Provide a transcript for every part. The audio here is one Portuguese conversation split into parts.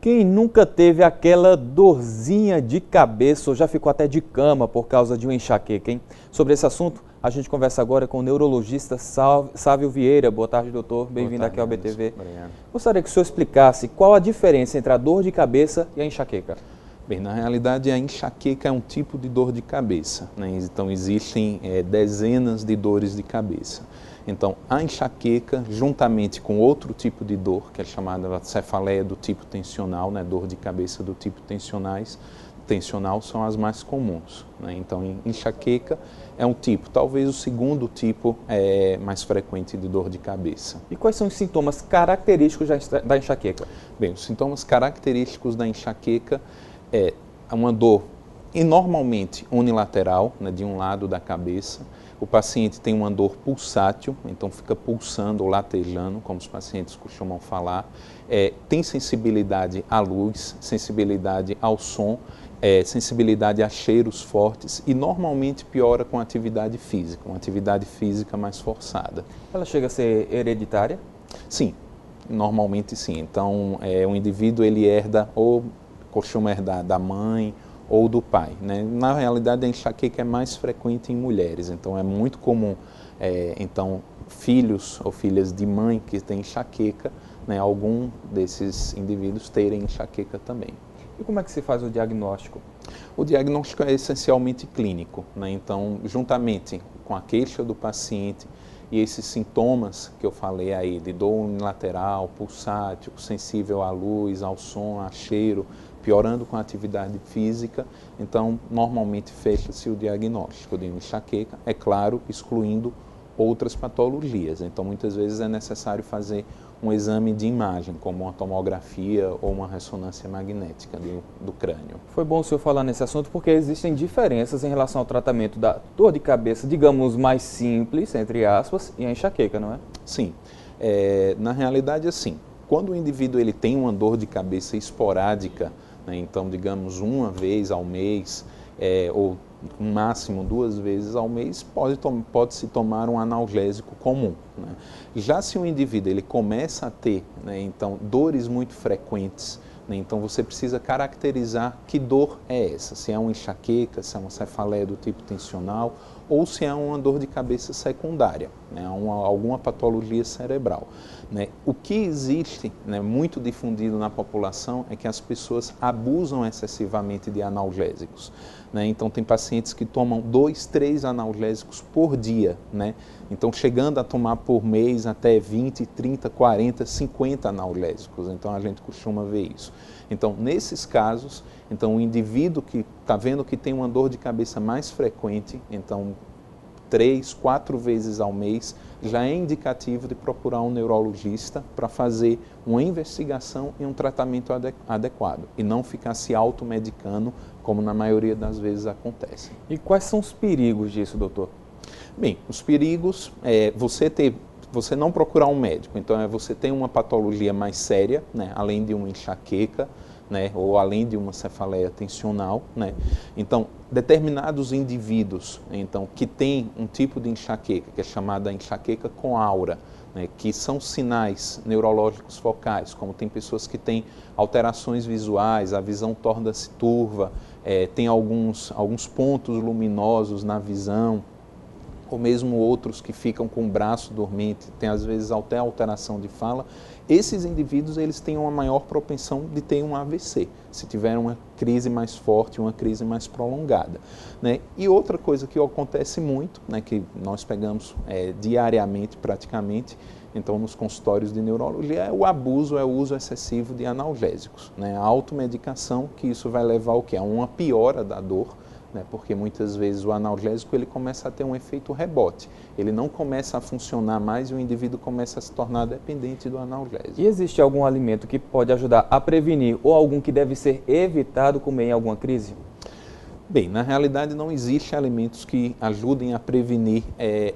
Quem nunca teve aquela dorzinha de cabeça ou já ficou até de cama por causa de uma enxaqueca, hein? Sobre esse assunto, a gente conversa agora com o neurologista Sávio Vieira. Boa tarde, doutor. Bem-vindo aqui ao BTV. Obrigado. Gostaria que o senhor explicasse qual a diferença entre a dor de cabeça e a enxaqueca. Bem, na realidade, a enxaqueca é um tipo de dor de cabeça, né? Então, existem dezenas de dores de cabeça. Então, a enxaqueca, juntamente com outro tipo de dor, que é chamada cefaleia do tipo tensional, né? Dor de cabeça do tipo tensional, são as mais comuns, né? Então, enxaqueca é um tipo, talvez o segundo tipo mais frequente de dor de cabeça. E quais são os sintomas característicos da enxaqueca? Bem, os sintomas característicos da enxaqueca é uma dor normalmente unilateral, né, de um lado da cabeça. O paciente tem uma dor pulsátil, então fica pulsando ou latejando, como os pacientes costumam falar. Tem sensibilidade à luz, sensibilidade ao som, sensibilidade a cheiros fortes e normalmente piora com atividade física, uma atividade física mais forçada. Ela chega a ser hereditária? Sim, normalmente sim. Então, o indivíduo ele costuma herdar da mãe ou do pai, né? Na realidade, a enxaqueca é mais frequente em mulheres, então é muito comum, filhos ou filhas de mãe que têm enxaqueca, né? Algum desses indivíduos terem enxaqueca também. E como é que se faz o diagnóstico? O diagnóstico é essencialmente clínico, né? Então, juntamente com a queixa do paciente e esses sintomas que eu falei aí, de dor unilateral, pulsátil, sensível à luz, ao som, a cheiro, piorando com a atividade física, então normalmente fecha-se o diagnóstico de enxaqueca, é claro, excluindo outras patologias. Então muitas vezes é necessário fazer um exame de imagem, como uma tomografia ou uma ressonância magnética do crânio. Foi bom o senhor falar nesse assunto porque existem diferenças em relação ao tratamento da dor de cabeça, digamos, mais simples, entre aspas, e a enxaqueca, não é? Sim, na realidade assim, quando o indivíduo ele tem uma dor de cabeça esporádica, né, então digamos uma vez ao mês, ou no máximo 2 vezes ao mês, pode-se tomar um analgésico comum, né? Já se o indivíduo ele começa a ter, né, então, dores muito frequentes, né, então você precisa caracterizar que dor é essa, se é uma enxaqueca, se é uma cefaleia do tipo tensional ou se é uma dor de cabeça secundária, né, alguma patologia cerebral, né? O que existe, né, muito difundido na população é que as pessoas abusam excessivamente de analgésicos, né? Então tem pacientes que tomam 2, 3 analgésicos por dia, né? Então chegando a tomar por mês até 20, 30, 40, 50 analgésicos, então a gente costuma ver isso. Então nesses casos, então o indivíduo que está vendo que tem uma dor de cabeça mais frequente, então 3, 4 vezes ao mês, já é indicativo de procurar um neurologista para fazer uma investigação e um tratamento adequado e não ficar se automedicando, como na maioria das vezes acontece. E quais são os perigos disso, doutor? Bem, os perigos é você não procurar um médico, então você tem uma patologia mais séria, né, além de uma enxaqueca, né, ou além de uma cefaleia tensional, né? Então, determinados indivíduos, então, que têm um tipo de enxaqueca, que é chamada enxaqueca com aura, né, que são sinais neurológicos focais, como tem pessoas que têm alterações visuais, a visão torna-se turva, tem alguns pontos luminosos na visão, ou mesmo outros que ficam com o braço dormente, tem às vezes até alteração de fala, esses indivíduos eles têm uma maior propensão de ter um AVC, se tiver uma crise mais forte, uma crise mais prolongada, né? E outra coisa que acontece muito, né, que nós pegamos diariamente praticamente, então nos consultórios de neurologia, é o uso excessivo de analgésicos, né? A automedicação, que isso vai levar ao quê? A uma piora da dor, né, porque muitas vezes o analgésico ele começa a ter um efeito rebote, ele não começa a funcionar mais e o indivíduo começa a se tornar dependente do analgésico. E existe algum alimento que pode ajudar a prevenir ou algum que deve ser evitado comer em alguma crise? Bem, na realidade não existe alimentos que ajudem a prevenir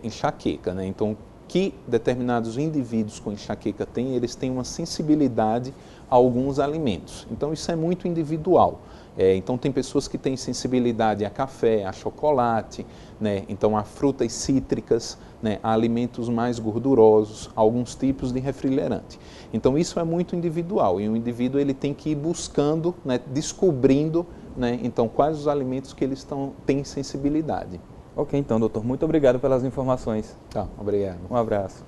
enxaqueca, né? Então que determinados indivíduos com enxaqueca têm, eles têm uma sensibilidade a alguns alimentos. Então isso é muito individual. Então tem pessoas que têm sensibilidade a café, a chocolate, né? Então a frutas cítricas, né? A alimentos mais gordurosos, a alguns tipos de refrigerante. Então isso é muito individual e o indivíduo ele tem que ir buscando, né? Descobrindo, né? Então quais os alimentos que eles têm sensibilidade. Ok, então, doutor, muito obrigado pelas informações. Tá, obrigado. Um abraço.